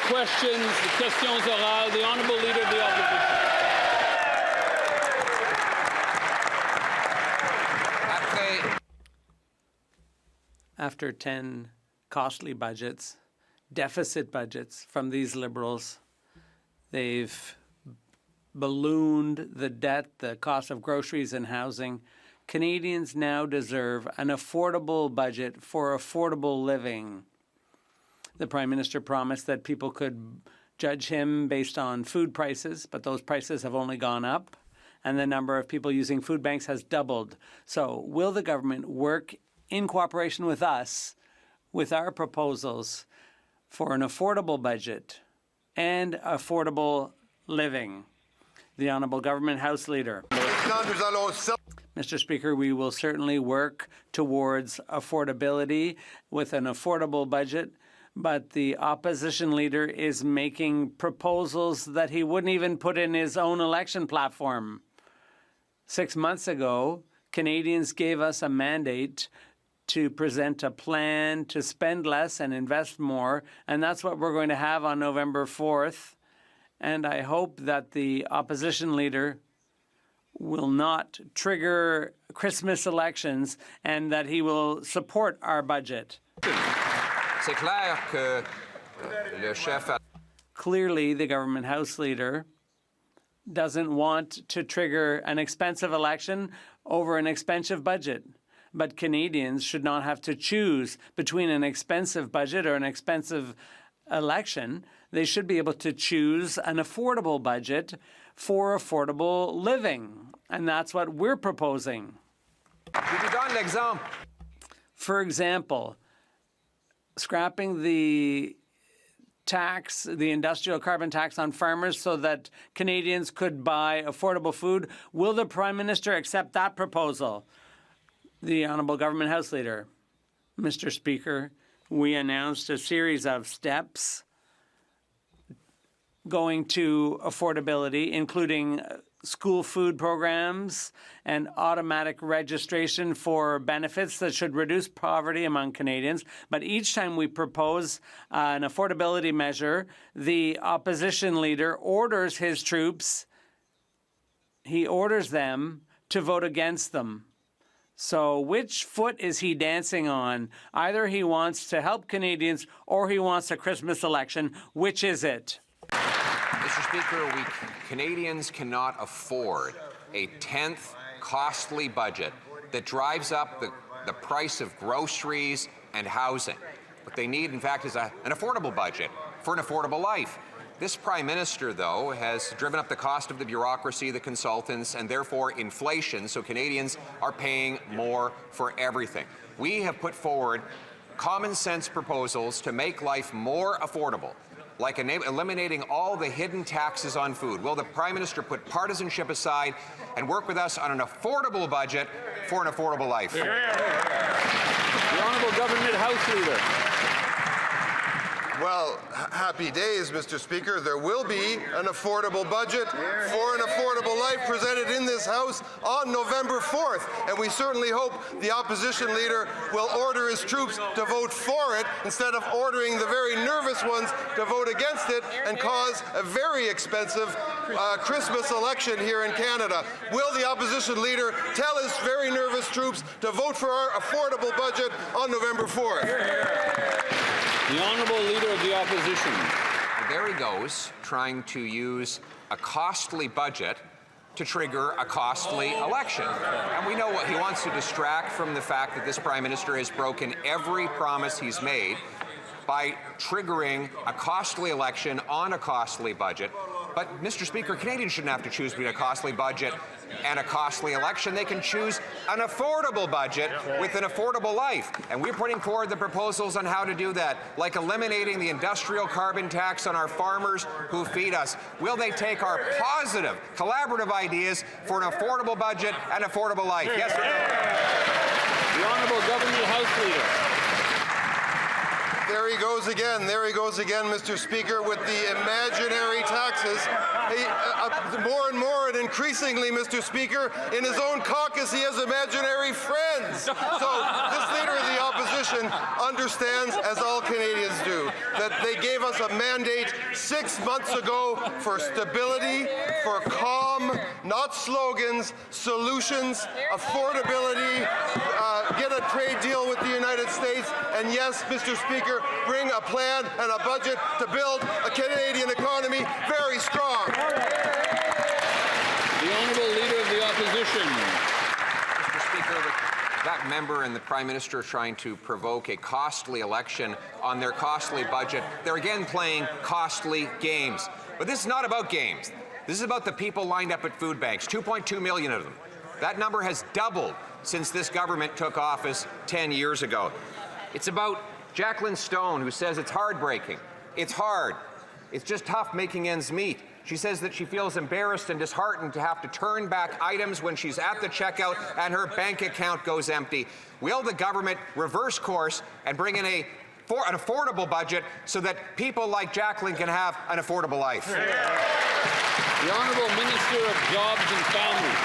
questions, questions orales. The Honourable Leader of the Opposition. After 10 costly budgets, deficit budgets from these Liberals, they've ballooned the debt, the cost of groceries and housing. Canadians now deserve an affordable budget for affordable living. The Prime Minister promised that people could judge him based on food prices, but those prices have only gone up, and the number of people using food banks has doubled. So will the government work in cooperation with us, with our proposals for an affordable budget and affordable living? The Honourable Government House Leader. Mr. Speaker, we will certainly work towards affordability with an affordable budget, but the opposition leader is making proposals that he wouldn't even put in his own election platform. 6 months ago, Canadians gave us a mandate to present a plan to spend less and invest more, and that's what we're going to have on November 4th. And I hope that the opposition leader will not trigger Christmas elections and that he will support our budget. Clearly, the Government House Leader doesn't want to trigger an expensive election over an expensive budget. But Canadians should not have to choose between an expensive budget or an expensive election. They should be able to choose an affordable budget for affordable living. And that's what we're proposing. For example, scrapping the tax, the industrial carbon tax on farmers so that Canadians could buy affordable food. Will the Prime Minister accept that proposal? The Honourable Government House Leader. Mr. Speaker, we announced a series of steps going to affordability, including school food programs and automatic registration for benefits that should reduce poverty among Canadians. But each time we propose an affordability measure, the opposition leader orders his troops, he orders them to vote against them. So which foot is he dancing on? Either he wants to help Canadians or he wants a Christmas election. Which is it? Mr. Speaker, Canadians cannot afford a 10th costly budget that drives up the price of groceries and housing. What they need, in fact, is an affordable budget for an affordable life. This Prime Minister, though, has driven up the cost of the bureaucracy, the consultants, and therefore inflation, so Canadians are paying more for everything. We have put forward common-sense proposals to make life more affordable, like eliminating all the hidden taxes on food. Will the Prime Minister put partisanship aside and work with us on an affordable budget for an affordable life? The Honourable Government House Leader. Well, happy days, Mr. Speaker. There will be an affordable budget for an affordable life presented in this House on November 4th. And we certainly hope the opposition leader will order his troops to vote for it instead of ordering the very nervous ones to vote against it and cause a very expensive Christmas election here in Canada. Will the opposition leader tell his very nervous troops to vote for our affordable budget on November 4th? The Honourable Leader of the Opposition. There he goes, trying to use a costly budget to trigger a costly election. And we know what he wants to distract from the fact that this Prime Minister has broken every promise he's made by triggering a costly election on a costly budget. But, Mr. Speaker, Canadians shouldn't have to choose between a costly budget and a costly election. They can choose an affordable budget with an affordable life. And we're putting forward the proposals on how to do that, like eliminating the industrial carbon tax on our farmers who feed us. Will they take our positive, collaborative ideas for an affordable budget and affordable life? Yes or no? The Honourable Government House Leader. There he goes again. There he goes again, Mr. Speaker, with the imaginary taxes. More and more and increasingly, Mr. Speaker, in his own caucus he has imaginary friends. So this leader of the opposition opposition understands, as all Canadians do, that they gave us a mandate 6 months ago for stability, for calm, not slogans, solutions, affordability, get a trade deal with the United States, and yes, Mr. Speaker, bring a plan and a budget to build a Canadian economy very strong. The Honourable Leader of the Opposition. Mr. Speaker, that member and the Prime Minister are trying to provoke a costly election on their costly budget. They're again playing costly games. But this is not about games. This is about the people lined up at food banks, 2.2 million of them. That number has doubled since this government took office 10 years ago. It's about Jacqueline Stone, who says it's heartbreaking. It's hard. It's just tough making ends meet. She says that she feels embarrassed and disheartened to have to turn back items when she's at the checkout and her bank account goes empty. Will the government reverse course and bring in an affordable budget so that people like Jacqueline can have an affordable life? The Honourable Minister of Jobs and Families.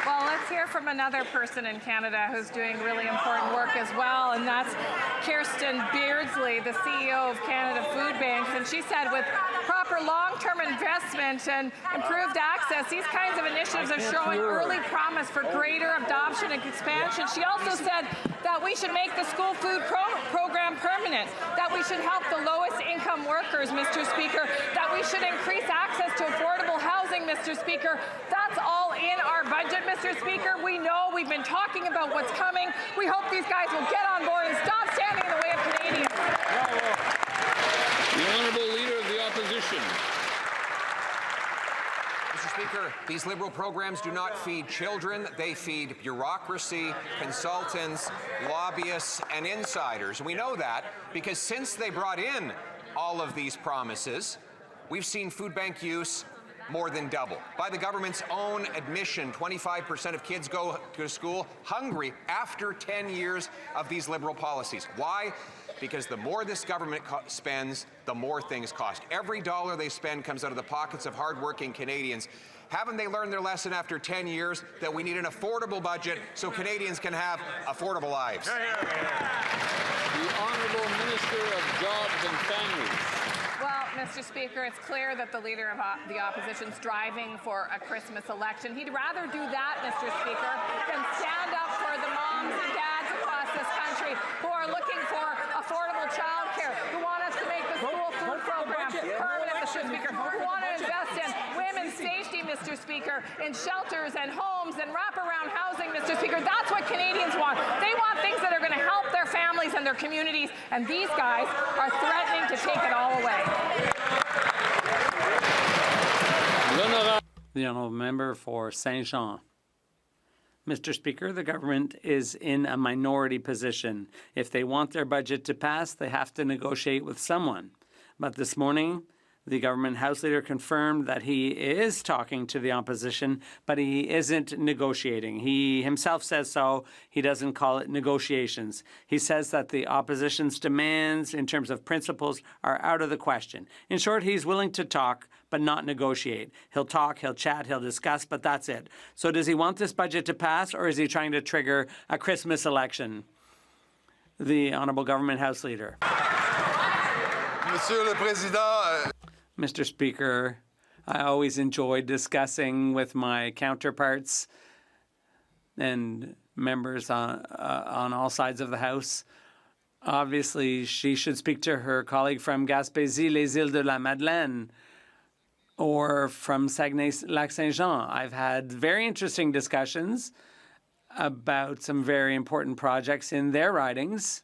Well, let's hear from another person in Canada who's doing really important work as well, and that's Kirsten Beardsley, the CEO of Canada Food Banks. And she said with proper long-term investment and improved access, these kinds of initiatives are showing early promise for greater adoption and expansion. She also said that we should make the school food program permanent, that we should help the lowest income workers, Mr. Speaker, that we should increase access to affordable housing, Mr. Speaker. That's all in our budget, Mr. Speaker. We know, we've been talking about what's coming. We hope these guys will get on board and stop standing in the way of Canadians. The Honourable Leader of the Opposition. Mr. Speaker, these Liberal programs do not feed children. They feed bureaucracy, consultants, lobbyists, and insiders. We know that because since they brought in all of these promises, we've seen food bank use more than double. By the government's own admission, 25% of kids go to school hungry after 10 years of these Liberal policies. Why? Because the more this government spends, the more things cost. Every dollar they spend comes out of the pockets of hardworking Canadians. Haven't they learned their lesson after 10 years that we need an affordable budget so Canadians can have affordable lives? The Honourable Minister of Jobs and Families. Well, Mr. Speaker, it's clear that the Leader of the Opposition's driving for a Christmas election. He'd rather do that, Mr. Speaker, than stand up for the moms and dads across this country who are looking for affordable childcare, who want us to make the school food program permanent, Mr. Speaker, who want to invest in women's safety, Mr. Speaker, in shelters and homes and wraparound housing, Mr. Speaker. That's what Canadians want. They want things that are going to help their families and their communities, and these guys are threatening to take it all away. The Honourable Member for Saint-Jean. Mr. Speaker, the government is in a minority position. If they want their budget to pass, they have to negotiate with someone. But this morning, the government House Leader confirmed that he is talking to the opposition, but he isn't negotiating. He himself says so. He doesn't call it negotiations. He says that the opposition's demands in terms of principles are out of the question. In short, he's willing to talk, but not negotiate. He'll talk, he'll chat, he'll discuss, but that's it. So does he want this budget to pass, or is he trying to trigger a Christmas election? The Honourable Government House Leader. Monsieur le Président, Mr. Speaker, I always enjoy discussing with my counterparts and members on all sides of the House. Obviously, she should speak to her colleague from Gaspésie, les Îles de la Madeleine, or from Saguenay-Lac-Saint-Jean. I've had very interesting discussions about some very important projects in their ridings.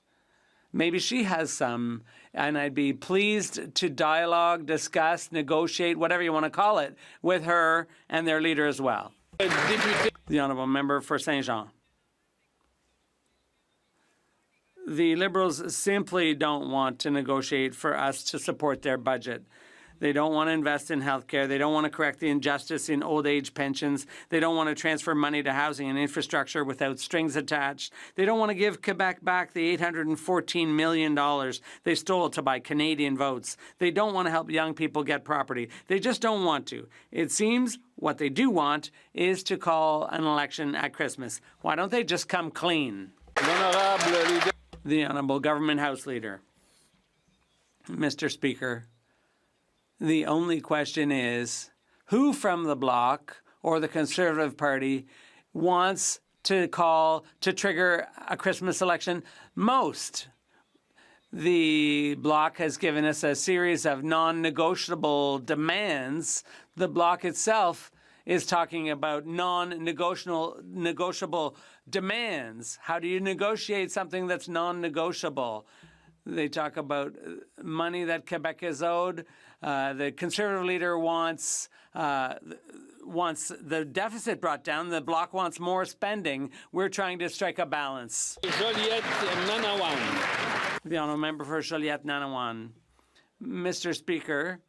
Maybe she has some, and I'd be pleased to dialogue, discuss, negotiate, whatever you want to call it, with her and their leader as well. The Honourable Member for Saint-Jean. The Liberals simply don't want to negotiate for us to support their budget. They don't want to invest in health care. They don't want to correct the injustice in old age pensions. They don't want to transfer money to housing and infrastructure without strings attached. They don't want to give Quebec back the $814 million they stole to buy Canadian votes. They don't want to help young people get property. They just don't want to. It seems what they do want is to call an election at Christmas. Why don't they just come clean? L'honorable leader. The Honourable Government House Leader. Mr. Speaker, the only question is, who from the Bloc or the Conservative Party wants to call to trigger a Christmas election most? The Bloc has given us a series of non-negotiable demands. The Bloc itself is talking about non-negotiable demands. How do you negotiate something that's non-negotiable? They talk about money that Quebec is owed. The Conservative leader wants the deficit brought down. The Bloc wants more spending. We're trying to strike a balance. Joliette Nanawan. The Honourable Member for Joliette-Nanawan. Mr. Speaker,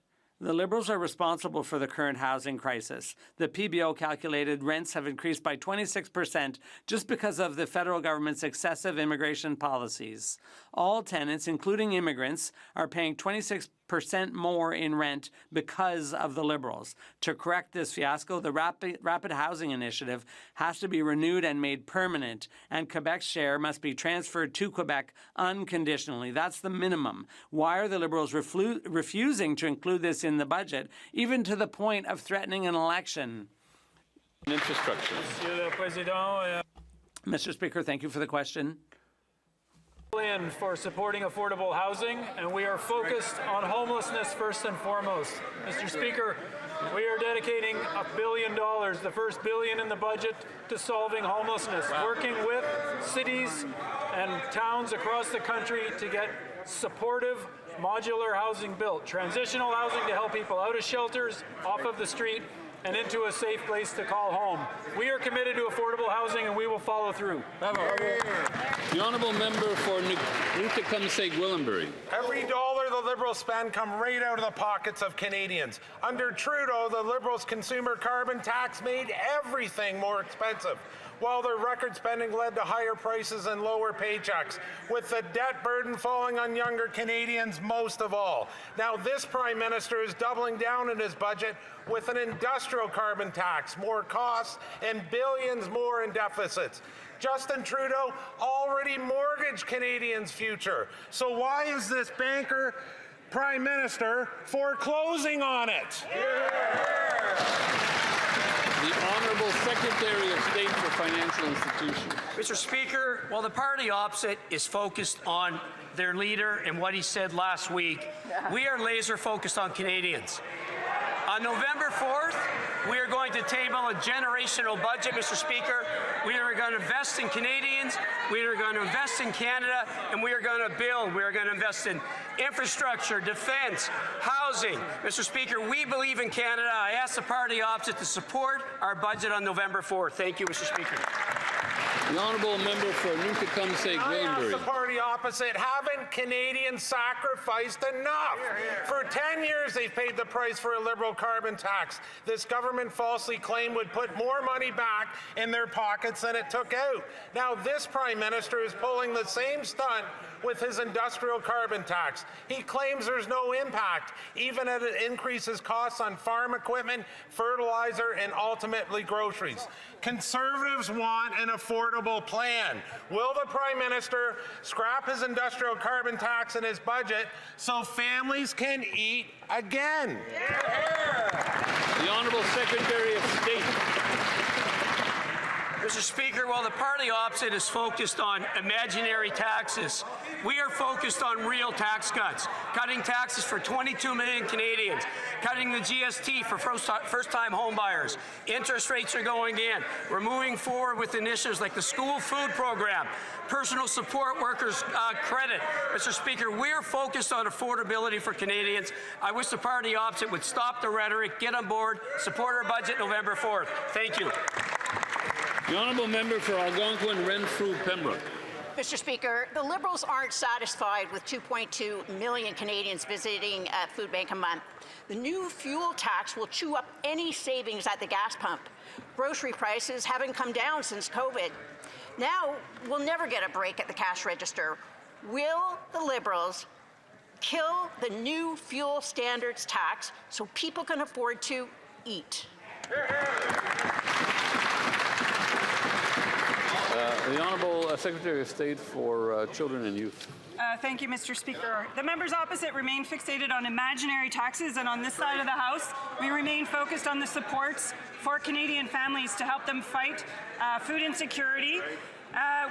the Liberals are responsible for the current housing crisis. The PBO calculated rents have increased by 26% just because of the federal government's excessive immigration policies. All tenants, including immigrants, are paying 26% more in rent because of the Liberals. To correct this fiasco, the Rapid Housing Initiative has to be renewed and made permanent, and Quebec's share must be transferred to Quebec unconditionally. That's the minimum. Why are the Liberals refusing to include this in the budget, even to the point of threatening an election? Infrastructure. Mr. Speaker, thank you for the question. For supporting affordable housing, and we are focused on homelessness first and foremost. Mr. Speaker, we are dedicating $1 billion, the first billion in the budget, to solving homelessness, working with cities and towns across the country to get supportive modular housing built, transitional housing to help people out of shelters, off of the street, and into a safe place to call home. We are committed to affordable housing, and we will follow through. The Honourable Member for Newtecumseg-Willenbury. Every dollar the Liberals spend come right out of the pockets of Canadians. Under Trudeau, the Liberals' consumer carbon tax made everything more expensive, while their record spending led to higher prices and lower paychecks, with the debt burden falling on younger Canadians most of all. Now this Prime Minister is doubling down in his budget with an industrial carbon tax, more costs, and billions more in deficits. Justin Trudeau already mortgaged Canadians' future. So why is this banker Prime Minister foreclosing on it? The Honourable Secretary of State for Financial Institutions. Mr. Speaker, while the party opposite is focused on their leader and what he said last week, we are laser focused on Canadians. On November 4th, we are going to table a generational budget, Mr. Speaker. We are going to invest in Canadians, we are going to invest in Canada, and we are going to build. We are going to invest in infrastructure, defense, housing. Mr. Speaker, we believe in Canada. I ask the party opposite to support our budget on November 4th. Thank you, Mr. Speaker. The Honourable Member for I ask Newtecumseg-Willenbury. the party opposite, haven't Canadians sacrificed enough? For 10 years, they've paid the price for a Liberal carbon tax. This government falsely claimed would put more money back in their pockets than it took out. Now this Prime Minister is pulling the same stunt with his industrial carbon tax. He claims there's no impact, even as it increases costs on farm equipment, fertilizer, and ultimately groceries. Conservatives want an affordable plan. Will the Prime Minister scrap his industrial carbon tax in his budget so families can eat again? The Honourable Secretary of State. Mr. Speaker, while the party opposite is focused on imaginary taxes, we are focused on real tax cuts, cutting taxes for 22 million Canadians, cutting the GST for first-time homebuyers. Interest rates are going in. We're moving forward with initiatives like the school food program, personal support workers credit. Mr. Speaker, we're focused on affordability for Canadians. I wish the party opposite would stop the rhetoric, get on board, support our budget November 4th. Thank you. The Honourable Member for Algonquin, Renfrew, Pembroke. Mr. Speaker, the Liberals aren't satisfied with 2.2 million Canadians visiting Food Bank a month. The new fuel tax will chew up any savings at the gas pump. Grocery prices haven't come down since COVID. Now, we'll never get a break at the cash register. Will the Liberals kill the new fuel standards tax so people can afford to eat? The Honourable Secretary of State for Children and Youth. Thank you, Mr. Speaker. The members opposite remain fixated on imaginary taxes, and on this side of the House, we remain focused on the supports for Canadian families to help them fight food insecurity.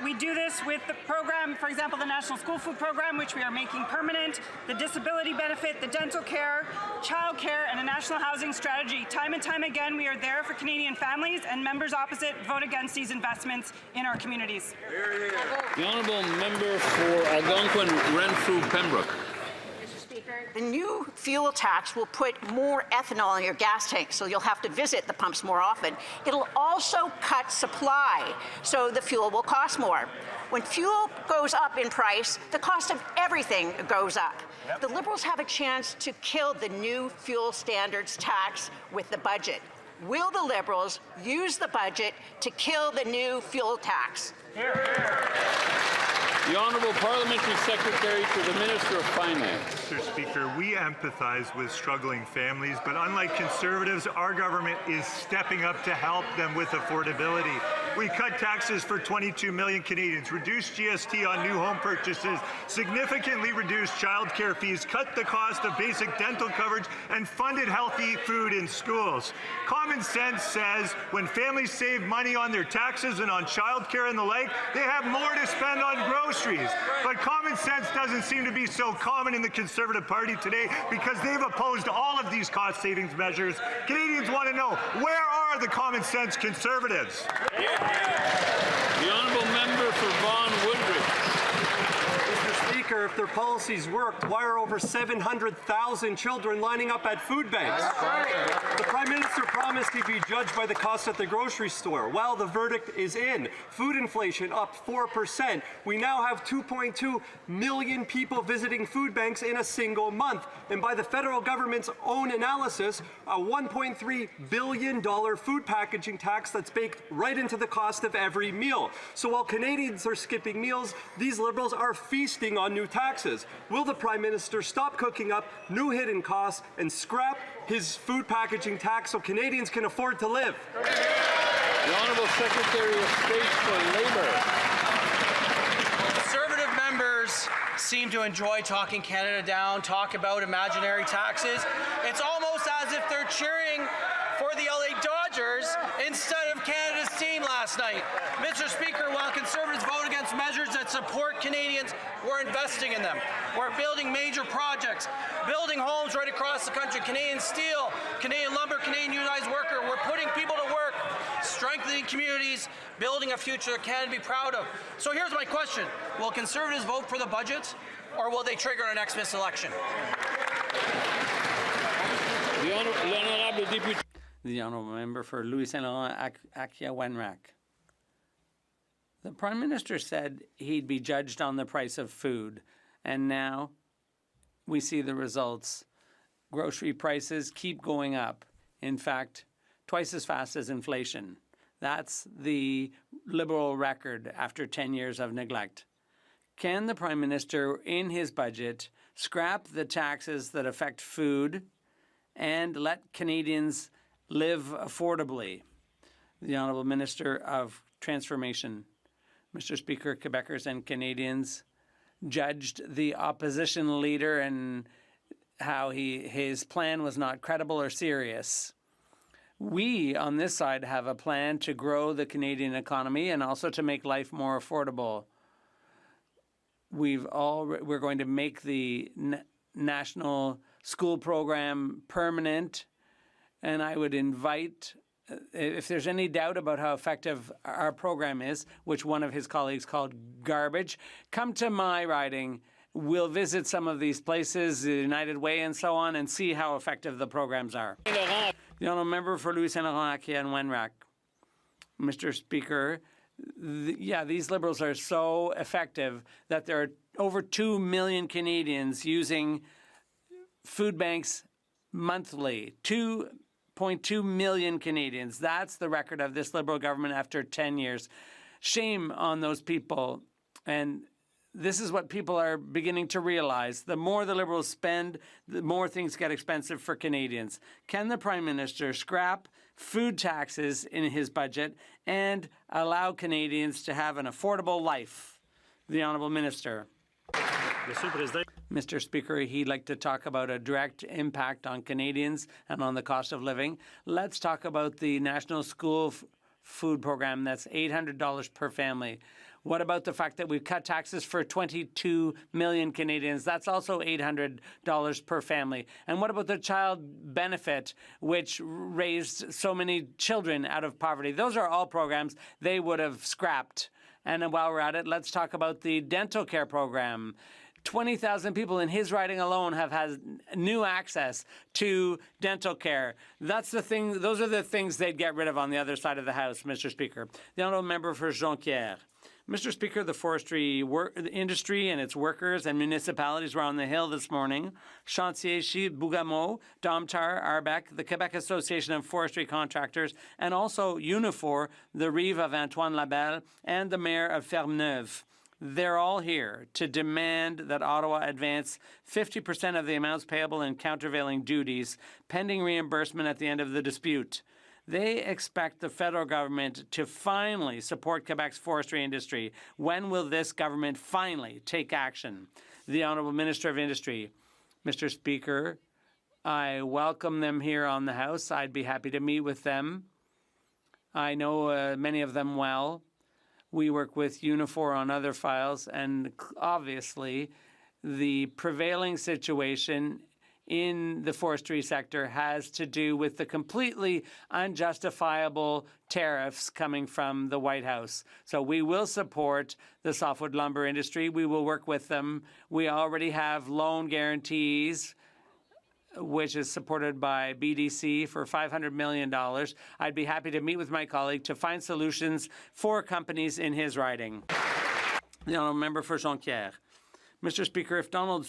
We do this with the program, for example, the National School Food Program, which we are making permanent, the disability benefit, the dental care, child care, and a national housing strategy. Time and time again, we are there for Canadian families, and members opposite vote against these investments in our communities. The Honourable Member for Algonquin, Renfrew, Pembroke. The new fuel tax will put more ethanol in your gas tank, so you'll have to visit the pumps more often. It'll also cut supply, so the fuel will cost more. When fuel goes up in price, the cost of everything goes up. Yep. The Liberals have a chance to kill the new fuel standards tax with the budget. Will the Liberals use the budget to kill the new fuel tax? Here, here. The Honourable Parliamentary Secretary to the Minister of Finance. Mr. Speaker, we empathize with struggling families, but unlike Conservatives, our government is stepping up to help them with affordability. We cut taxes for 22 million Canadians, reduced GST on new home purchases, significantly reduced childcare fees, cut the cost of basic dental coverage, and funded healthy food in schools. Common sense says when families save money on their taxes and on childcare and the like, they have more to spend on groceries. But common sense doesn't seem to be so common in the Conservative Party today because they've opposed all of these cost savings measures. Canadians want to know, where are the common sense Conservatives? The Honourable Member for Vaughan Woodbridge. Mr. Speaker, if their policies worked, why are over 700,000 children lining up at food banks? The Prime Minister promised he'd be judged by the cost at the grocery store. Well, the verdict is in. Food inflation up 4%. We now have 2.2 million people visiting food banks in a single month. And by the federal government's own analysis, a $1.3 billion food packaging tax that's baked right into the cost of every meal. So while Canadians are skipping meals, these Liberals are feasting on new taxes. Will the Prime Minister stop cooking up new hidden costs and scrap his food packaging tax so Canadians can afford to live? The Honourable Secretary of State for Labour. Conservative members seem to enjoy talking Canada down, talk about imaginary taxes. It's almost as if they're cheering for the LA Dodgers instead of Canada's team last night. Mr. Speaker, while Conservatives vote against measures that support Canadians, we're investing in them. We're building major projects, building homes right across the country, Canadian steel, Canadian lumber, Canadian unionized worker. We're putting people to work, strengthening communities, building a future that Canada can be proud of. So here's my question. Will Conservatives vote for the budget, or will they trigger our next Miss election? The Honourable Member for Louis Saint Laurent, Akia Wenrack. The Prime Minister said he'd be judged on the price of food, and now we see the results. Grocery prices keep going up. In fact, twice as fast as inflation. That's the Liberal record after 10 years of neglect. Can the Prime Minister, in his budget, scrap the taxes that affect food and let Canadians live affordably? The Honourable Minister of Transformation. Mr. Speaker, Quebecers and Canadians judged the opposition leader and how his plan was not credible or serious. We, on this side, have a plan to grow the Canadian economy and also to make life more affordable. We're going to make the national school program permanent, and I would invite, if there's any doubt about how effective our program is, which one of his colleagues called garbage, come to my riding. We'll visit some of these places, the United Way and so on, and see how effective the programs are. The Honourable Member for Louis Saint Laurent, Akia and Wenrack. Mr. Speaker, these Liberals are so effective that there are over 2 million Canadians using food banks monthly. 2.2 million Canadians. That's the record of this Liberal government after 10 years. Shame on those people. And this is what people are beginning to realize. The more the Liberals spend, the more things get expensive for Canadians. Can the Prime Minister scrap food taxes in his budget and allow Canadians to have an affordable life? The Honourable Minister. Mr. Speaker, he'd like to talk about a direct impact on Canadians and on the cost of living. Let's talk about the National School Food Program. That's $800 per family. What about the fact that we've cut taxes for 22 million Canadians? That's also $800 per family. And what about the child benefit, which raised so many children out of poverty? Those are all programs they would have scrapped. And while we're at it, let's talk about the dental care program. 20,000 people in his riding alone have had new access to dental care. That's the thing. Those are the things they'd get rid of on the other side of the House, Mr. Speaker. The honourable member for Jonquière. Mr. Speaker, the forestry industry and its workers and municipalities were on the Hill this morning. Chantier Bougamot, Domtar, Arbec, the Quebec Association of Forestry Contractors, and also Unifor, the Rive of Antoine Labelle, and the Mayor of Ferme-Neuve. They're all here to demand that Ottawa advance 50% of the amounts payable in countervailing duties, pending reimbursement at the end of the dispute. They expect the federal government to finally support Quebec's forestry industry. When will this government finally take action? The Honourable Minister of Industry. Mr. Speaker, I welcome them here on the House. I'd be happy to meet with them. I know many of them well. We work with Unifor on other files, and obviously the prevailing situation in the forestry sector has to do with the completely unjustifiable tariffs coming from the White House. So we will support the softwood lumber industry. We will work with them. We already have loan guarantees, which is supported by BDC for $500 million. I'd be happy to meet with my colleague to find solutions for companies in his riding. The honourable member for Jonquière. Mr. Speaker, if Donald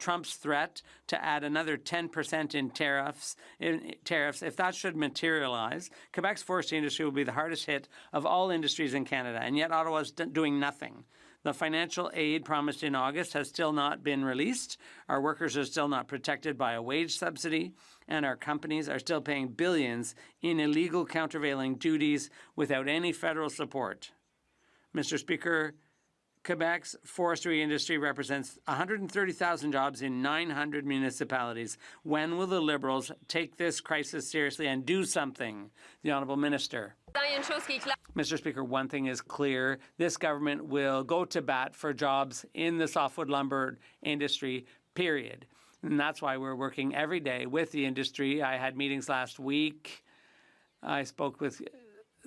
Trump's threat to add another 10% in tariffs, if that should materialize, Quebec's forestry industry will be the hardest hit of all industries in Canada, and yet Ottawa's doing nothing. The financial aid promised in August has still not been released. Our workers are still not protected by a wage subsidy, and our companies are still paying billions in illegal countervailing duties without any federal support. Mr. Speaker, Quebec's forestry industry represents 130,000 jobs in 900 municipalities. When will the Liberals take this crisis seriously and do something? The Honourable Minister. Mr. Speaker, one thing is clear. This government will go to bat for jobs in the softwood lumber industry, period. And that's why we're working every day with the industry. I had meetings last week. I spoke with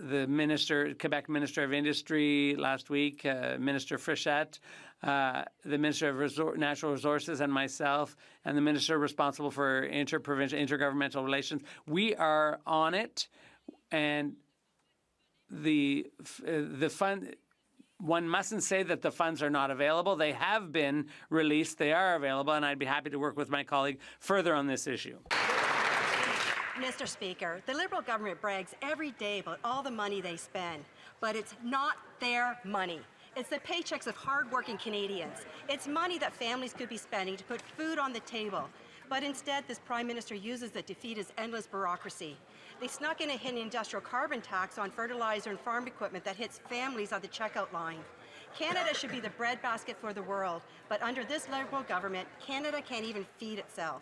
the Quebec Minister of Industry last week, Minister Frichette, the Minister of Natural Resources and myself, and the Minister responsible for intergovernmental relations. We are on it, and the fund, one mustn't say that the funds are not available. They have been released. They are available, and I'd be happy to work with my colleague further on this issue. Mr. Speaker, the Liberal government brags every day about all the money they spend, but it's not their money. It's the paychecks of hard-working Canadians. It's money that families could be spending to put food on the table. But instead, this Prime Minister uses it to feed his endless bureaucracy. They snuck in a hidden industrial carbon tax on fertilizer and farm equipment that hits families on the checkout line. Canada should be the breadbasket for the world, but under this Liberal government, Canada can't even feed itself.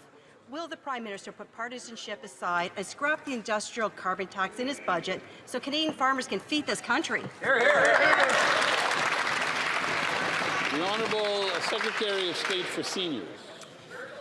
Will the Prime Minister put partisanship aside and scrap the industrial carbon tax in his budget so Canadian farmers can feed this country? Hear, hear, hear. The Honourable Secretary of State for Seniors.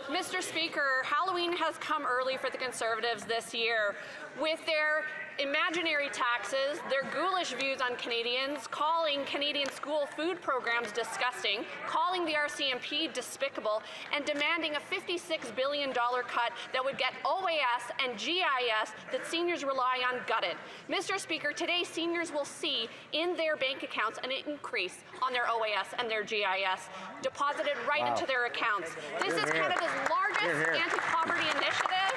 Mr. Speaker, Halloween has come early for the Conservatives this year. With their imaginary taxes, their ghoulish views on Canadians, calling Canadian school food programs disgusting, calling the RCMP despicable, and demanding a $56 billion cut that would get OAS and GIS that seniors rely on gutted. Mr. Speaker, today seniors will see in their bank accounts an increase on their OAS and their GIS deposited right into their accounts. This is Canada's largest anti-poverty initiative,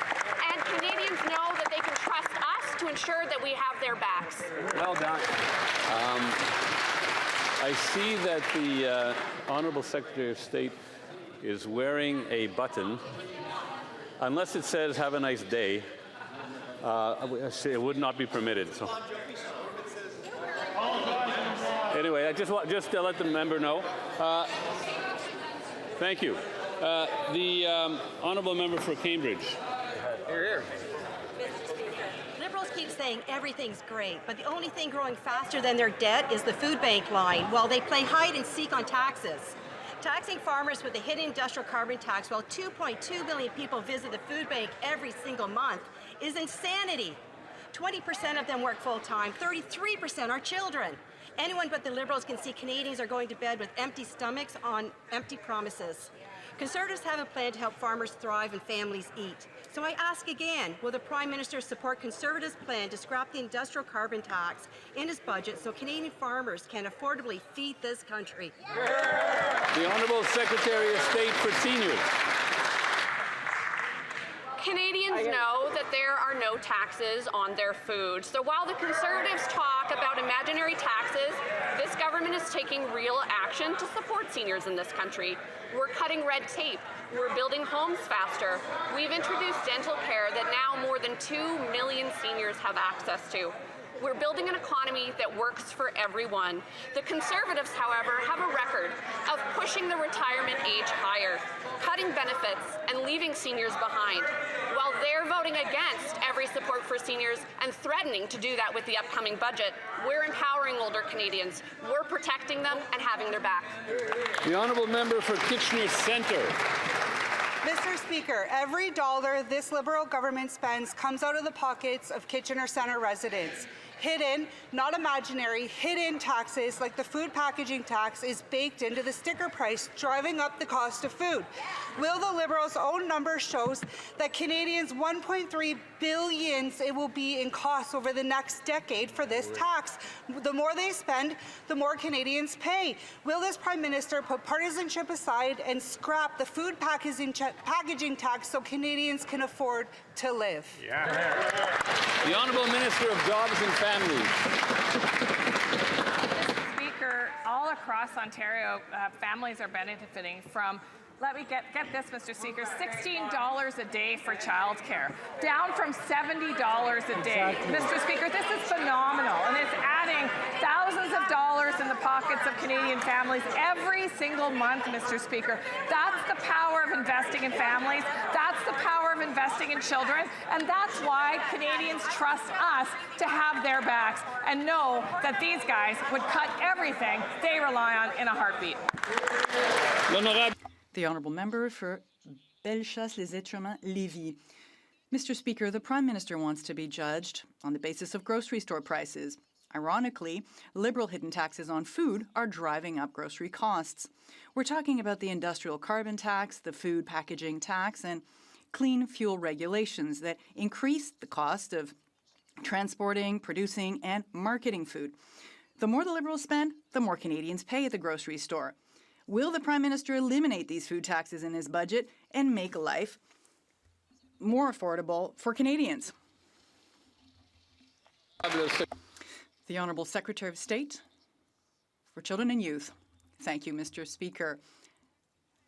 and Canadians know that they can trust us to ensure that we have their backs. Well done. I see that the Honourable Secretary of State is wearing a button. Unless it says "Have a nice day," it would not be permitted. So, anyway, I just to let the member know. Thank you. The honourable member for Cambridge. Mr. Speaker, Liberals keep saying everything's great, but the only thing growing faster than their debt is the food bank line, while they play hide and seek on taxes. Taxing farmers with a hidden industrial carbon tax while 2.2 million people visit the food bank every single month is insanity. 20% of them work full-time, 33% are children. Anyone but the Liberals can see Canadians are going to bed with empty stomachs on empty promises. Conservatives have a plan to help farmers thrive and families eat. So I ask again, will the Prime Minister support Conservatives' plan to scrap the industrial carbon tax in his budget so Canadian farmers can affordably feed this country? The Honourable Secretary of State for Seniors. Canadians know that there are no taxes on their food. So while the Conservatives talk about imaginary taxes, this government is taking real action to support seniors in this country. We're cutting red tape. We're building homes faster. We've introduced dental care that now more than 2 million seniors have access to. We're building an economy that works for everyone. The Conservatives, however, have a record of pushing the retirement age higher, cutting benefits, and leaving seniors behind, while they're voting against every support for seniors and threatening to do that with the upcoming budget. We're empowering older Canadians. We're protecting them and having their back. The honourable member for Kitchener Centre. Mr. Speaker, every dollar this Liberal government spends comes out of the pockets of Kitchener Centre residents. Hidden, not imaginary, hidden taxes like the food packaging tax is baked into the sticker price, driving up the cost of food. Will the Liberals' own numbers shows that Canadians' 1.3 billion it will be in costs over the next decade for this tax. The more they spend, the more Canadians pay. Will this Prime Minister put partisanship aside and scrap the food packaging tax so Canadians can afford to live? The Honourable Minister of Jobs and Families. Mr. Speaker, all across Ontario, families are benefiting from, let me get this, Mr. Speaker, $16 a day for childcare, down from $70 a day. Mr. Speaker, this is phenomenal, and it's adding thousands of dollars in the pockets of Canadian families every single month, Mr. Speaker. That's the power of investing in families. That's the power of investing in children, and that's why Canadians trust us to have their backs and know that these guys would cut everything they rely on in a heartbeat. The honourable member for Bellechasse-les-Étrements-Lévis. Mr. Speaker, the Prime Minister wants to be judged on the basis of grocery store prices. Ironically, Liberal hidden taxes on food are driving up grocery costs. We're talking about the industrial carbon tax, the food packaging tax, and clean fuel regulations that increase the cost of transporting, producing, and marketing food. The more the Liberals spend, the more Canadians pay at the grocery store. Will the Prime Minister eliminate these food taxes in his budget and make life more affordable for Canadians? The Honourable Secretary of State for Children and Youth. Thank you, Mr. Speaker.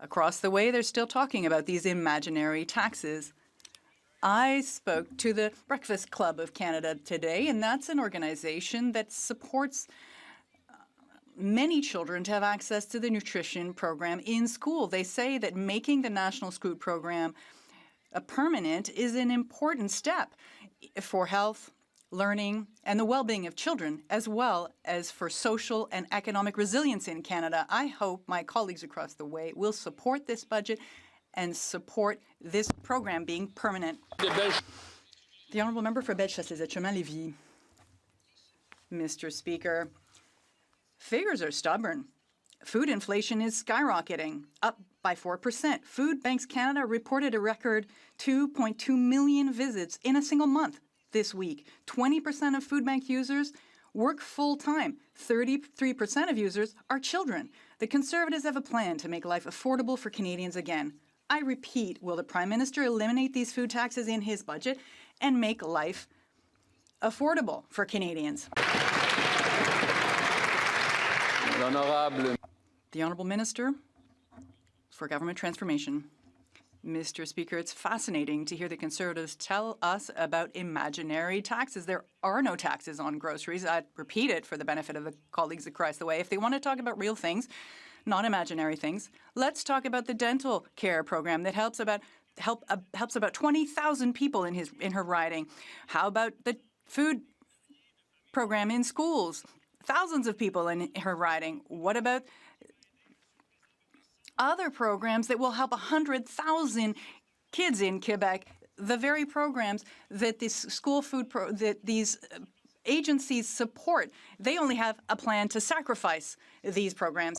Across the way, they're still talking about these imaginary taxes. I spoke to the Breakfast Club of Canada today, and that's an organization that supports many children to have access to the nutrition program in school. They say that making the National Scoot program permanent is an important step for health, learning, and the well-being of children, as well as for social and economic resilience in Canada. I hope my colleagues across the way will support this budget and support this program being permanent. The honourable member for Bellechasse-les-Étrements-Lévis. Mr. Speaker, figures are stubborn. Food inflation is skyrocketing, up by 4%. Food Banks Canada reported a record 2.2 million visits in a single month this week. 20% of food bank users work full-time. 33% of users are children. The Conservatives have a plan to make life affordable for Canadians again. I repeat, will the Prime Minister eliminate these food taxes in his budget and make life affordable for Canadians? The Honourable Minister for Government Transformation. Mr. Speaker, it's fascinating to hear the Conservatives tell us about imaginary taxes. There are no taxes on groceries. I'd repeat it for the benefit of the colleagues across the way. If they want to talk about real things, not imaginary things, let's talk about the dental care program that helps about 20,000 people in her riding. How about the food program in schools? Thousands of people in her riding. What about other programs that will help 100,000 kids in Quebec? The very programs that this school food that these agencies support, they only have a plan to sacrifice these programs.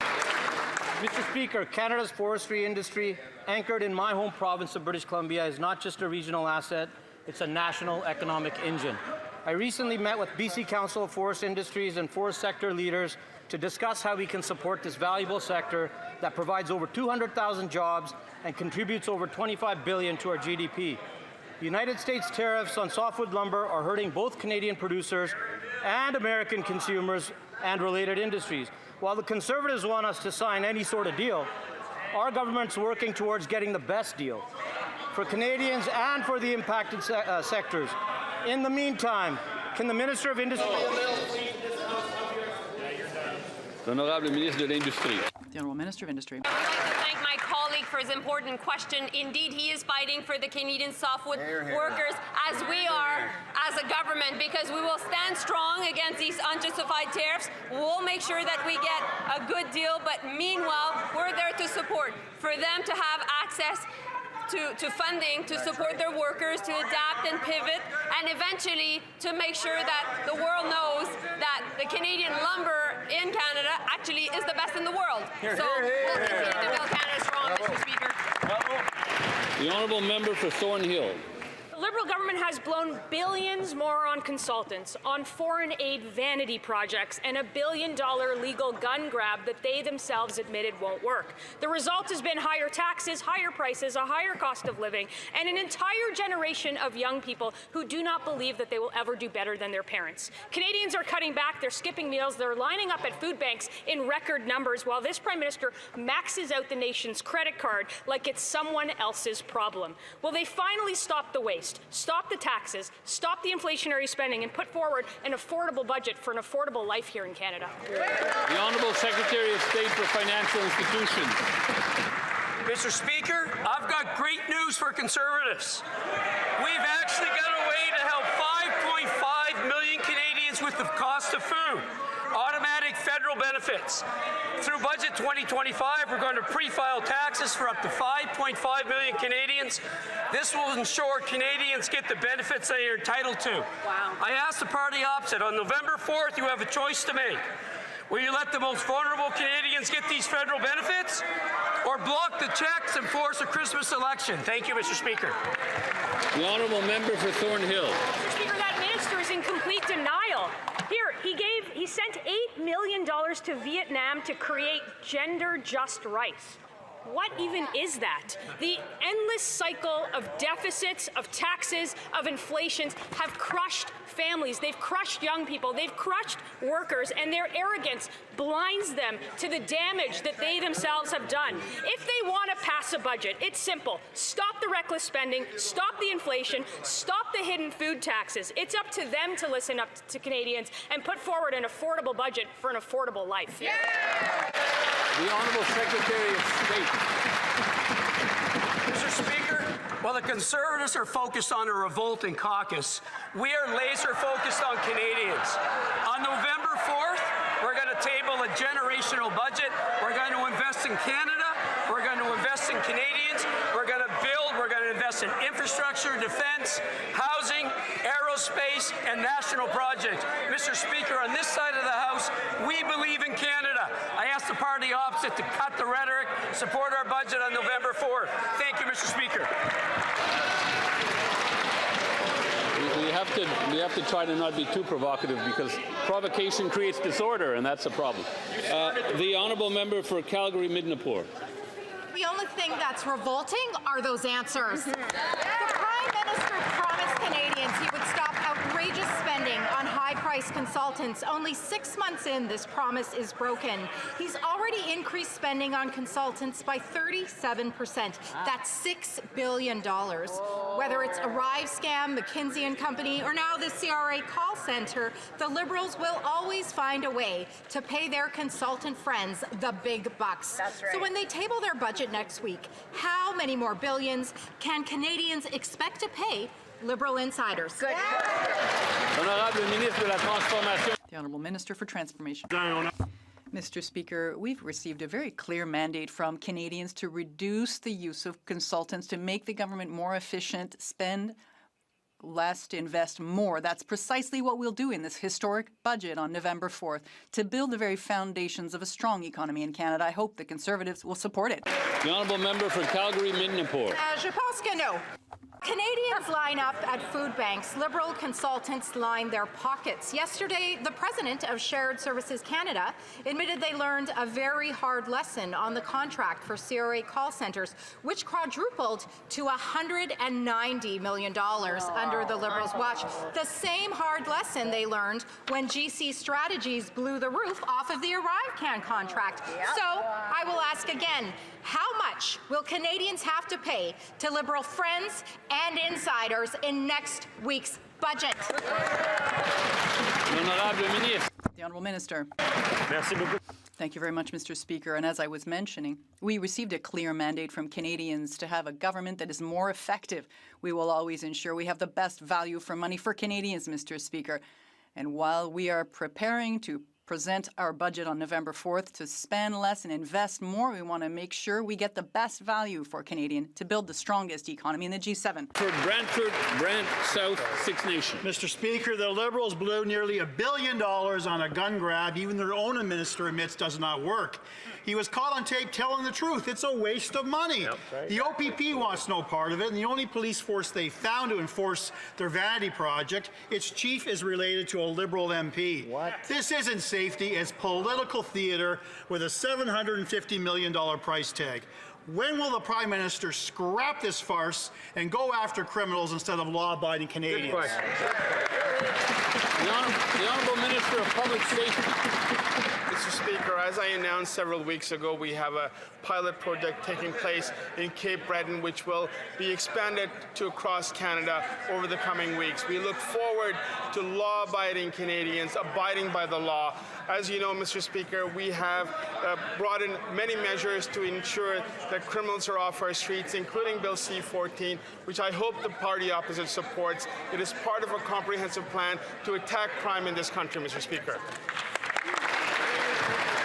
Mr. Speaker, Canada's forestry industry, anchored in my home province of British Columbia, is not just a regional asset, it's a national economic engine. I recently met with BC Council of Forest Industries and forest sector leaders to discuss how we can support this valuable sector that provides over 200,000 jobs and contributes over $25 billion to our GDP. The United States tariffs on softwood lumber are hurting both Canadian producers and American consumers and related industries. While the Conservatives want us to sign any sort of deal, our government's working towards getting the best deal for Canadians and for the impacted sectors. In the meantime, can the Minister of Industry... L'Honorable Ministre de l'Industrie. The Honourable Minister of Industry. I'd like to thank my colleague for his important question. Indeed, he is fighting for the Canadian softwood workers, as we are as a government, because we will stand strong against these unjustified tariffs. We'll make sure that we get a good deal, but meanwhile, we're there to support, for them to have access to funding to support their workers, to adapt and pivot, and eventually to make sure that the world knows that the Canadian lumber in Canada actually is the best in the world. So we'll continue to build Canada strong, Mr. Speaker. The Honourable Member for Thornhill. The Liberal government has blown billions more on consultants, on foreign aid vanity projects, and $1 billion legal gun grab that they themselves admitted won't work. The result has been higher taxes, higher prices, a higher cost of living, and an entire generation of young people who do not believe that they will ever do better than their parents. Canadians are cutting back, they're skipping meals, they're lining up at food banks in record numbers, while this Prime Minister maxes out the nation's credit card like it's someone else's problem. Will they finally stop the waste? Stop the taxes, stop the inflationary spending, and put forward an affordable budget for an affordable life here in Canada? The Honourable Secretary of State for Financial Institutions. Mr. Speaker, I've got great news for Conservatives. We've actually got a way to help 5.5 million Canadians with the cost of food. Automatic federal benefits. Through Budget 2025, we're going to pre-file taxes for up to 5.5 million Canadians. This will ensure Canadians get the benefits they are entitled to. Wow. I asked the party opposite, on November 4th, you have a choice to make. Will you let the most vulnerable Canadians get these federal benefits, or block the checks and force a Christmas election? Thank you, Mr. Speaker. The Honourable Member for Thornhill. Mr. Speaker, that minister is in complete denial. Here, he sent $8 million to Vietnam to create gender-just rice. What even is that? The endless cycle of deficits, of taxes, of inflations have crushed families. They've crushed young people. They've crushed workers, and their arrogance blinds them to the damage that they themselves have done. If they want to pass a budget, it's simple. Stop the reckless spending, stop the inflation, stop the hidden food taxes. It's up to them to listen up to Canadians and put forward an affordable budget for an affordable life. The Honourable Secretary of State. Mr. Speaker, while the Conservatives are focused on a revolt in caucus, we are laser focused on Canadians. On November 4th, we're going to table a generational budget. We're going to invest in Canada. We're going to invest in Canadians. We're going to build. We're going to invest in infrastructure, defense, housing, aerospace, and national projects. Mr. Speaker, on this side of the House, we believe in Canada. I ask the party opposite to cut the rhetoric, support our budget on November 4th. Thank you, Mr. Speaker. We have to try to not be too provocative, because provocation creates disorder, and that's a problem. The Honourable Member for Calgary-Midnapore. The only thing that's revolting are those answers. The Prime Minister promised Canadians he would stop outrageous spending on high-priced price consultants. Only 6 months in, this promise is broken. He's already increased spending on consultants by 37%. That's $6 billion. Whether it's Arrive scam, McKinsey and Company, or now the CRA call center, the Liberals will always find a way to pay their consultant friends the big bucks. That's right. So when they table their budget next week, how many more billions can Canadians expect to pay Liberal insiders? Good. The Honourable Minister for Transformation. Mr. Speaker, we've received a very clear mandate from Canadians to reduce the use of consultants, to make the government more efficient, spend less to invest more. That's precisely what we'll do in this historic budget on November 4th to build the very foundations of a strong economy in Canada. I hope the Conservatives will support it. The honourable member for Calgary-Midnapore. Je pense que no. Canadians line up at food banks. Liberal consultants line their pockets. Yesterday, the president of Shared Services Canada admitted they learned a very hard lesson on the contract for CRA call centers, which quadrupled to $190 million under the Liberals' watch. The same hard lesson they learned when GC Strategies blew the roof off of the ArriveCan contract. So I will ask again, how much will Canadians have to pay to Liberal friends and insiders in next week's budget? The Honourable Minister. Thank you very much, Mr. Speaker. And as I was mentioning, we received a clear mandate from Canadians to have a government that is more effective. We will always ensure we have the best value for money for Canadians, Mr. Speaker. And while we are preparing to present our budget on November 4th to spend less and invest more, we want to make sure we get the best value for Canadian to build the strongest economy in the G7. For Brantford, Brant, South, Six Nations. Mr. Speaker, the Liberals blew nearly $1 billion on a gun grab even their own minister admits does not work. He was caught on tape telling the truth. It's a waste of money. Yep, right. The OPP wants no part of it, and the only police force they found to enforce their vanity project, its chief is related to a Liberal MP. What? This isn't safety, it's political theatre with a $750 million price tag. When will the Prime Minister scrap this farce and go after criminals instead of law-abiding Canadians? The Honourable Minister of Public Safety. Mr. Speaker, as I announced several weeks ago, we have a pilot project taking place in Cape Breton, which will be expanded to across Canada over the coming weeks. We look forward to law-abiding Canadians abiding by the law. As you know, Mr. Speaker, we have brought in many measures to ensure that criminals are off our streets, including Bill C-14, which I hope the party opposite supports. It is part of a comprehensive plan to attack crime in this country, Mr. Speaker.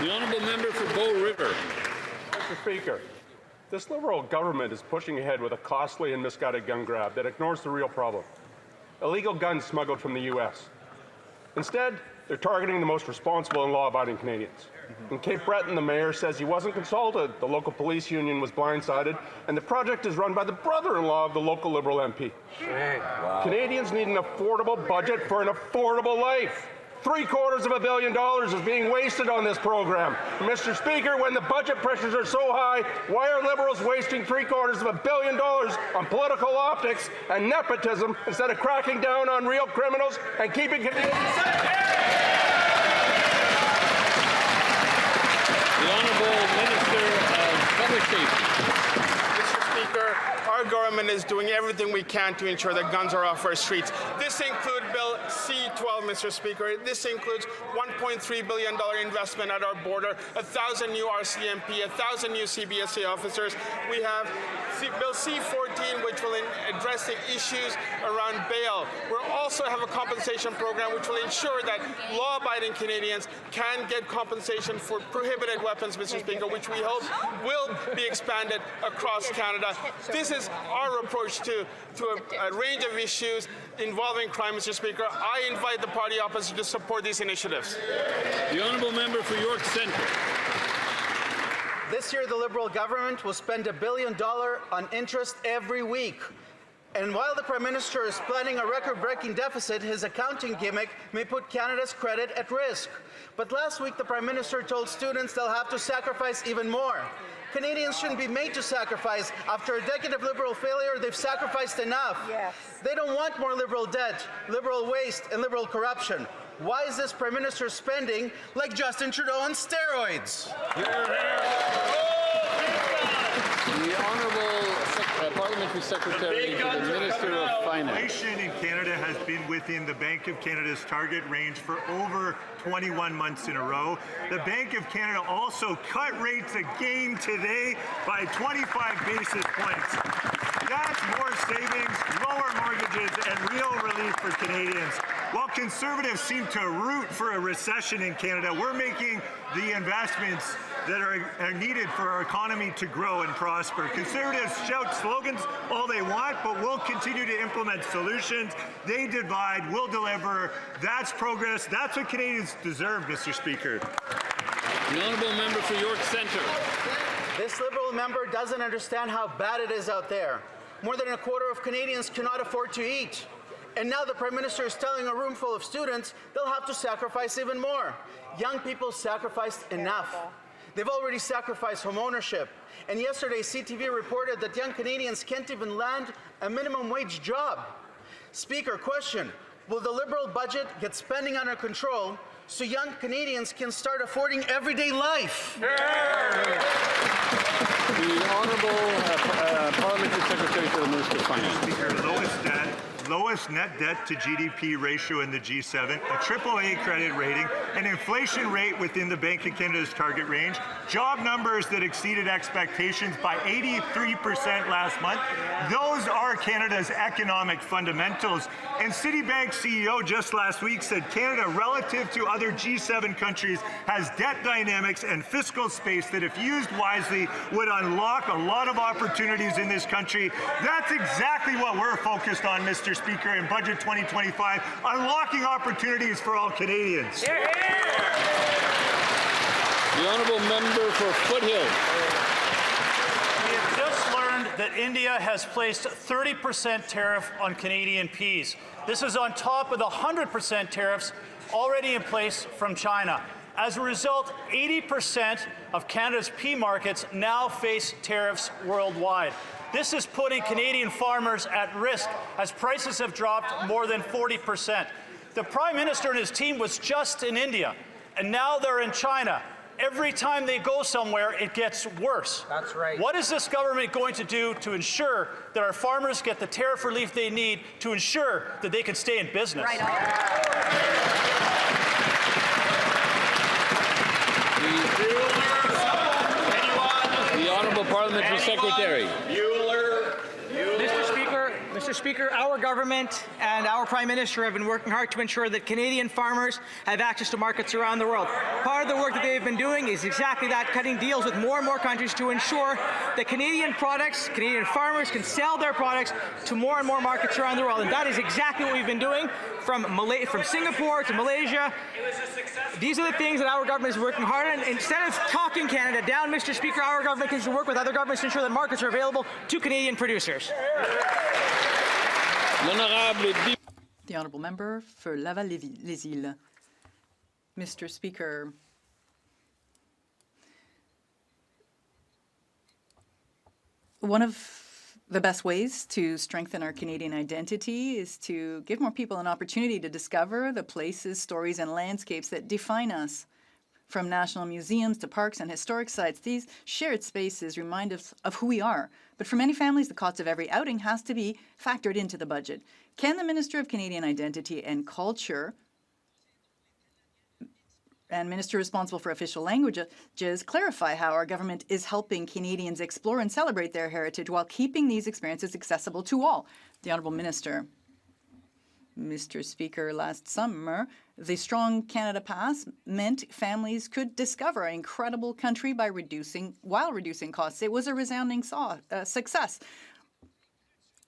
The honourable member for Bow River. Mr. Speaker, this Liberal government is pushing ahead with a costly and misguided gun grab that ignores the real problem: illegal guns smuggled from the U.S. Instead, they're targeting the most responsible and law-abiding Canadians. In Cape Breton, the mayor says he wasn't consulted, the local police union was blindsided, and the project is run by the brother-in-law of the local Liberal MP. Wow. Canadians need an affordable budget for an affordable life. $750 million is being wasted on this program. Mr. Speaker, when the budget pressures are so high, why are Liberals wasting $750 million on political optics and nepotism instead of cracking down on real criminals and keeping Canadians safe? The Honourable Minister of Public Safety. Mr. Speaker, our government is doing everything we can to ensure that guns are off our streets. This includes Bill C-12, Mr. Speaker. This includes $1.3 billion investment at our border, 1,000 new RCMP, 1,000 new CBSA officers. We have Bill C-14, which will address the issues around bail. We'll also have a compensation program which will ensure that law-abiding Canadians can get compensation for prohibited weapons, Mr. Speaker, which we hope will be expanded across Canada. This is our approach to a range of issues involving crime, Mr. Speaker. I invite the party opposite to support these initiatives. The honourable member for York Centre. This year, the Liberal government will spend $1 billion on interest every week. And while the Prime Minister is planning a record-breaking deficit, his accounting gimmick may put Canada's credit at risk. But last week, the Prime Minister told students they'll have to sacrifice even more. Canadians shouldn't be made to sacrifice. After a decade of Liberal failure, they've sacrificed enough. Yes. They don't want more Liberal debt, Liberal waste, and Liberal corruption. Why is this Prime Minister spending like Justin Trudeau on steroids? The Honourable Parliamentary Secretary to the Minister of Finance. Inflation in Canada has been within the Bank of Canada's target range for over 21 months in a row. The Bank of Canada also cut rates again today by 25 basis points. That's more savings, lower mortgages, and real relief for Canadians. While Conservatives seem to root for a recession in Canada, we're making the investments that are needed for our economy to grow and prosper. Conservatives shout slogans all they want, but we'll continue to implement solutions. They divide, we'll deliver. That's progress. That's what Canadians deserve, Mr. Speaker. The Honourable Member for York Centre. This Liberal member doesn't understand how bad it is out there. More than a quarter of Canadians cannot afford to eat. And now the Prime Minister is telling a room full of students they'll have to sacrifice even more. Young people sacrificed enough. They've already sacrificed home ownership. And yesterday, CTV reported that young Canadians can't even land a minimum wage job. Speaker, question, will the Liberal budget get spending under control so young Canadians can start affording everyday life? The Honourable Parliamentary Secretary to the Minister of Finance. Speaker, lowest net debt to GDP ratio in the G7, a AAA credit rating, an inflation rate within the Bank of Canada's target range, job numbers that exceeded expectations by 83% last month. Those are Canada's economic fundamentals. And Citibank CEO just last week said Canada, relative to other G7 countries, has debt dynamics and fiscal space that, if used wisely, would unlock a lot of opportunities in this country. That's exactly what we're focused on, Mr. Speaker, in Budget 2025, unlocking opportunities for all Canadians. The Honourable Member for Foothills. We have just learned that India has placed 30% tariff on Canadian peas. This is on top of the 100% tariffs already in place from China. As a result, 80% of Canada's pea markets now face tariffs worldwide. This is putting Canadian farmers at risk as prices have dropped more than 40%. The Prime Minister and his team was just in India, and now they're in China. Every time they go somewhere, it gets worse. That's right. What is this government going to do to ensure that our farmers get the tariff relief they need to ensure that they can stay in business? Right on. The Honourable Parliamentary Secretary. Mr. Speaker, our government and our Prime Minister have been working hard to ensure that Canadian farmers have access to markets around the world. Part of the work that they've been doing is exactly that, cutting deals with more and more countries to ensure that Canadian products, Canadian farmers can sell their products to more and more markets around the world. And that is exactly what we've been doing from Singapore to Malaysia. These are the things that our government is working hard on. Instead of talking Canada down, Mr. Speaker, our government can work with other governments to ensure that markets are available to Canadian producers. The Honourable Member for Laval-les-Îles. Mr. Speaker, one of the best ways to strengthen our Canadian identity is to give more people an opportunity to discover the places, stories, and landscapes that define us. From national museums to parks and historic sites, these shared spaces remind us of who we are. But for many families, the cost of every outing has to be factored into the budget. Can the Minister of Canadian Identity and Culture and Minister responsible for official languages clarify how our government is helping Canadians explore and celebrate their heritage while keeping these experiences accessible to all? The Honourable Minister. Mr. Speaker, last summer, the Strong Canada Pass meant families could discover an incredible country while reducing costs. It was a resounding success.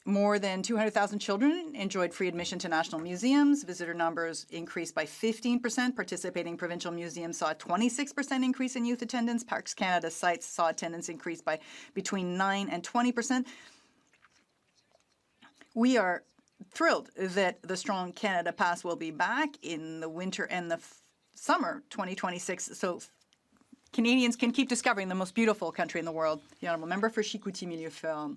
More than 200,000 children enjoyed free admission to national museums. Visitor numbers increased by 15%. Participating provincial museums saw a 26% increase in youth attendance. Parks Canada sites saw attendance increase by between 9 and 20%. We are thrilled that the Strong Canada Pass will be back in the winter and the summer 2026. So Canadians can keep discovering the most beautiful country in the world. The honourable member for Chicoutimi-Millefeuille.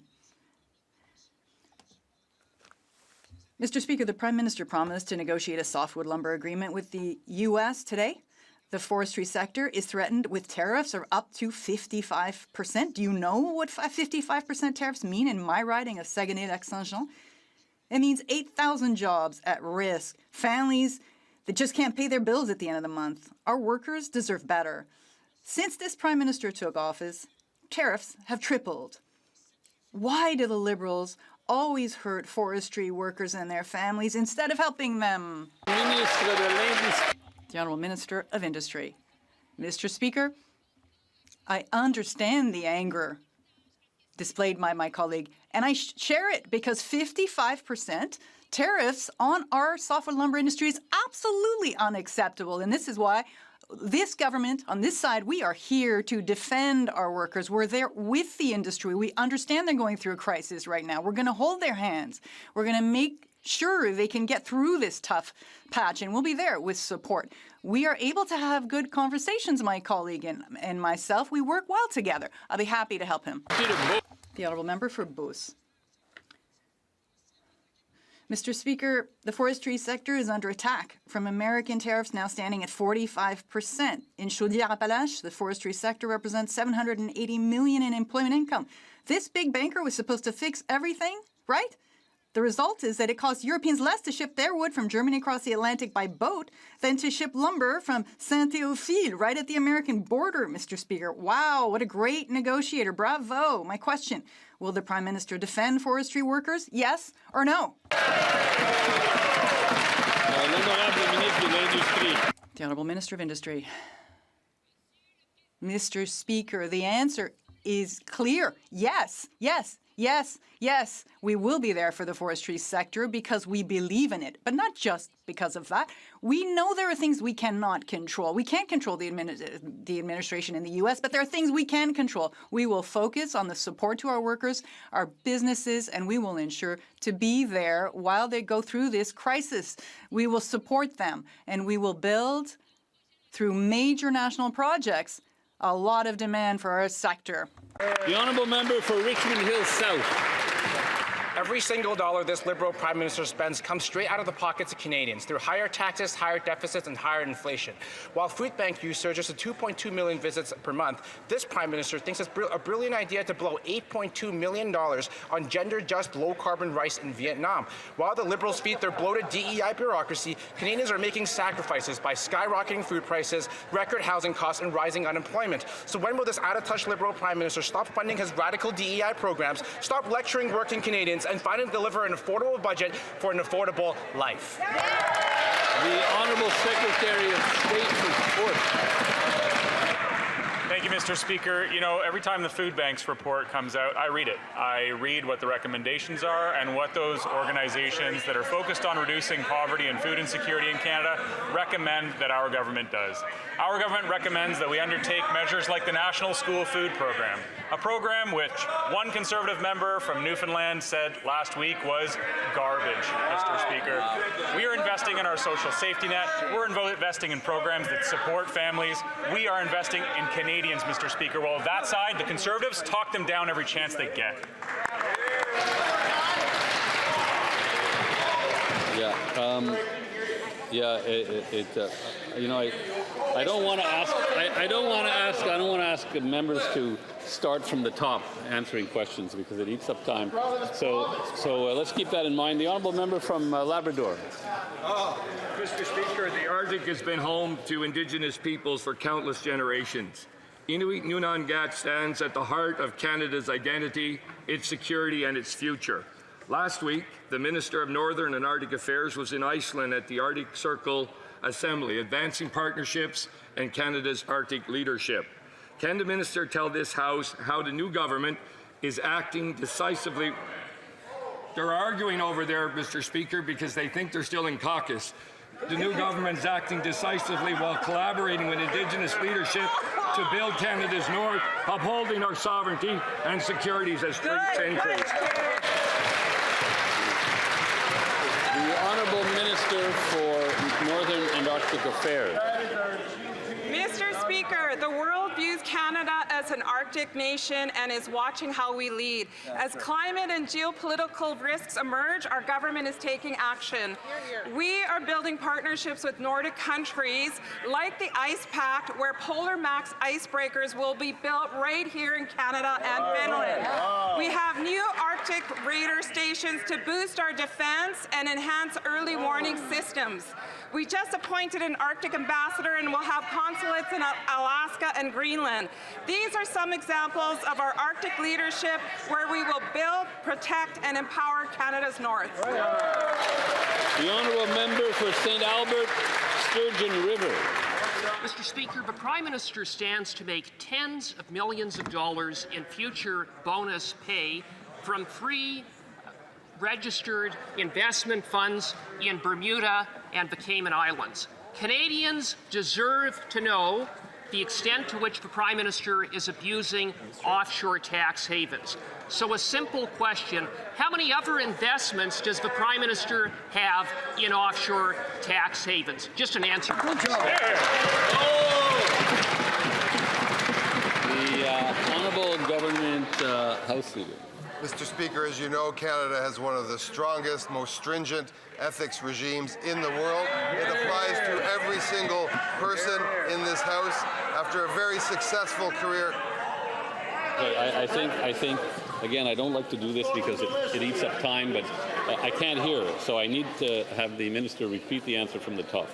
Mr. Speaker, the Prime Minister promised to negotiate a softwood lumber agreement with the U.S. today. The forestry sector is threatened with tariffs of up to 55%. Do you know what 55% tariffs mean in my riding of Saguenay-Lac-Saint-Jean? It means 8,000 jobs at risk, families that just can't pay their bills at the end of the month. Our workers deserve better. Since this Prime Minister took office, tariffs have tripled. Why do the Liberals always hurt forestry workers and their families instead of helping them? The Honourable Minister of Industry. Mr. Speaker, I understand the anger displayed by my colleague, and I share it because 55% tariffs on our softwood lumber industry is absolutely unacceptable. And this is why this government, on this side, we are here to defend our workers. We're there with the industry. We understand they're going through a crisis right now. We're going to hold their hands. We're going to make sure they can get through this tough patch, and we'll be there with support. We are able to have good conversations, my colleague and myself. We work well together. I'll be happy to help him. The honourable member for Beauce. Mr. Speaker, the forestry sector is under attack from American tariffs now standing at 45%. In Chaudière-Appalaches, the forestry sector represents $780 million in employment income. This big banker was supposed to fix everything, right? The result is that it costs Europeans less to ship their wood from Germany across the Atlantic by boat than to ship lumber from Saint-Théophile, right at the American border, Mr. Speaker. Wow, what a great negotiator. Bravo. My question, will the Prime Minister defend forestry workers? Yes or no? The Honourable Minister of Industry. Mr. Speaker, the answer is clear. Yes, yes, yes, yes. We will be there for the forestry sector because we believe in it, but not just because of that. We know there are things we cannot control. We can't control the administration in the U.S., but there are things we can control. We will focus on the support to our workers, our businesses, and we will ensure to be there while they go through this crisis. We will support them, and we will build, through major national projects, a lot of demand for our sector. The honourable member for Richmond Hill South. Every single dollar this Liberal Prime Minister spends comes straight out of the pockets of Canadians through higher taxes, higher deficits, and higher inflation. While food bank use surges to 2.2 million visits per month, this Prime Minister thinks it's a brilliant idea to blow $8.2 million on gender-just, low-carbon rice in Vietnam. While the Liberals feed their bloated DEI bureaucracy, Canadians are making sacrifices by skyrocketing food prices, record housing costs, and rising unemployment. So when will this out-of-touch Liberal Prime Minister stop funding his radical DEI programs, stop lecturing working Canadians, and finally deliver an affordable budget for an affordable life? The Honourable Secretary of State for Sport. Thank you, Mr. Speaker. You know, every time the Food Bank's report comes out, I read it. I read what the recommendations are and what those organizations that are focused on reducing poverty and food insecurity in Canada recommend that our government does. Our government recommends that we undertake measures like the National School Food Program, a program which one Conservative member from Newfoundland said last week was garbage, Mr. Speaker. We are investing in our social safety net. We're investing in programs that support families. We are investing in Canadians, Mr. Speaker. Well, that side, the Conservatives, talk them down every chance they get. I don't want to ask members to start from the top answering questions because it eats up time. So let's keep that in mind. The honourable member from Labrador. Mr. Speaker, the Arctic has been home to Indigenous peoples for countless generations. Inuit Nunangat stands at the heart of Canada's identity, its security, and its future. Last week, the Minister of Northern and Arctic Affairs was in Iceland at the Arctic Circle Assembly, advancing partnerships and Canada's Arctic leadership. Can the Minister tell this House how the new government is acting decisively? They're arguing over there, Mr. Speaker, because they think they're still in caucus. The new government is acting decisively while collaborating with Indigenous leadership to build Canada's north, upholding our sovereignty and securities as threats increase. The Honourable Minister for Northern and Arctic Affairs. Mr. Speaker, the world views Canada as an Arctic nation and is watching how we lead. As climate and geopolitical risks emerge, our government is taking action. We are building partnerships with Nordic countries like the Ice Pact, where Polar Max icebreakers will be built right here in Canada and Finland. We have new Arctic radar stations to boost our defense and enhance early warning systems. We just appointed an Arctic ambassador and will have consulates in Alaska and Greenland. These are some examples of our Arctic leadership where we will build, protect, and empower Canada's North. The honourable member for St. Albert, Sturgeon River. Mr. Speaker, the Prime Minister stands to make tens of millions of dollars in future bonus pay from three registered investment funds in Bermuda and the Cayman Islands. Canadians deserve to know the extent to which the Prime Minister is abusing offshore tax havens. So a simple question, how many other investments does the Prime Minister have in offshore tax havens? Just an answer. Good job. The Honourable Government House Leader. Mr. Speaker, as you know, Canada has one of the strongest, most stringent ethics regimes in the world. It applies to every single person in this House after a very successful career. I think, again, I don't like to do this because it eats up time, but I can't hear, so I need to have the Minister repeat the answer from the top.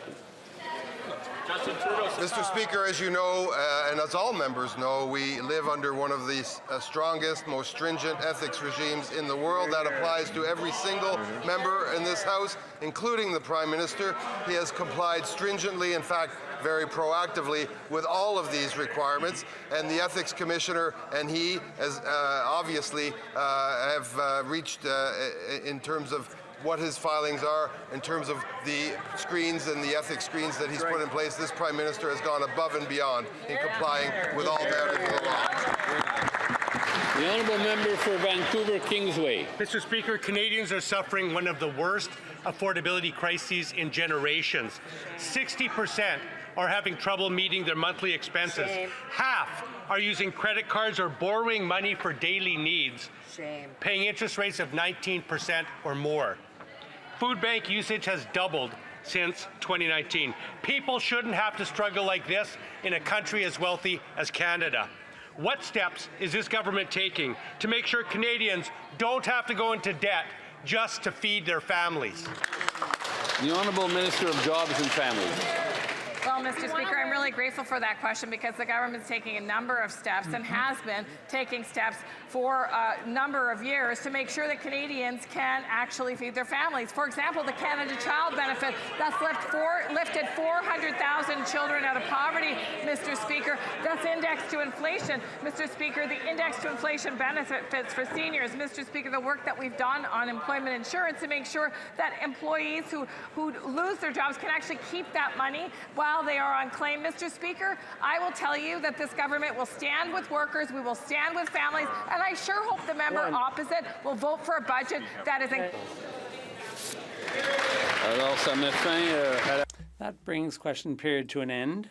Mr. Speaker, as you know, and as all members know, we live under one of the strongest, most stringent ethics regimes in the world. That applies to every single member in this House, including the Prime Minister. He has complied stringently, in fact, very proactively with all of these requirements, and the Ethics Commissioner and he, as obviously, have reached in terms of what his filings are, in terms of the screens and the ethics screens that he's put in place. This Prime Minister has gone above and beyond in complying with all matters of the law. The honourable member for Vancouver Kingsway. Mr. Speaker, Canadians are suffering one of the worst affordability crises in generations. 60% are having trouble meeting their monthly expenses. Shame. Half are using credit cards or borrowing money for daily needs, Shame. paying interest rates of 19% or more. Food bank usage has doubled since 2019. People shouldn't have to struggle like this in a country as wealthy as Canada. What steps is this government taking to make sure Canadians don't have to go into debt just to feed their families? The Honourable Minister of Jobs and Families. Well, Mr. Speaker, I'm really grateful for that question because the government's taking a number of steps and has been taking steps for a number of years to make sure that Canadians can actually feed their families. For example, the Canada Child Benefit that's lifted 400,000 children out of poverty, Mr. Speaker. That's indexed to inflation. Mr. Speaker, the index to inflation benefits for seniors. Mr. Speaker, the work that we've done on employment insurance to make sure that employees who lose their jobs can actually keep that money while they are on claim. Mr. Speaker, I will tell you that this government will stand with workers, we will stand with families, and I sure hope the member opposite will vote for a budget that is... That brings question period to an end.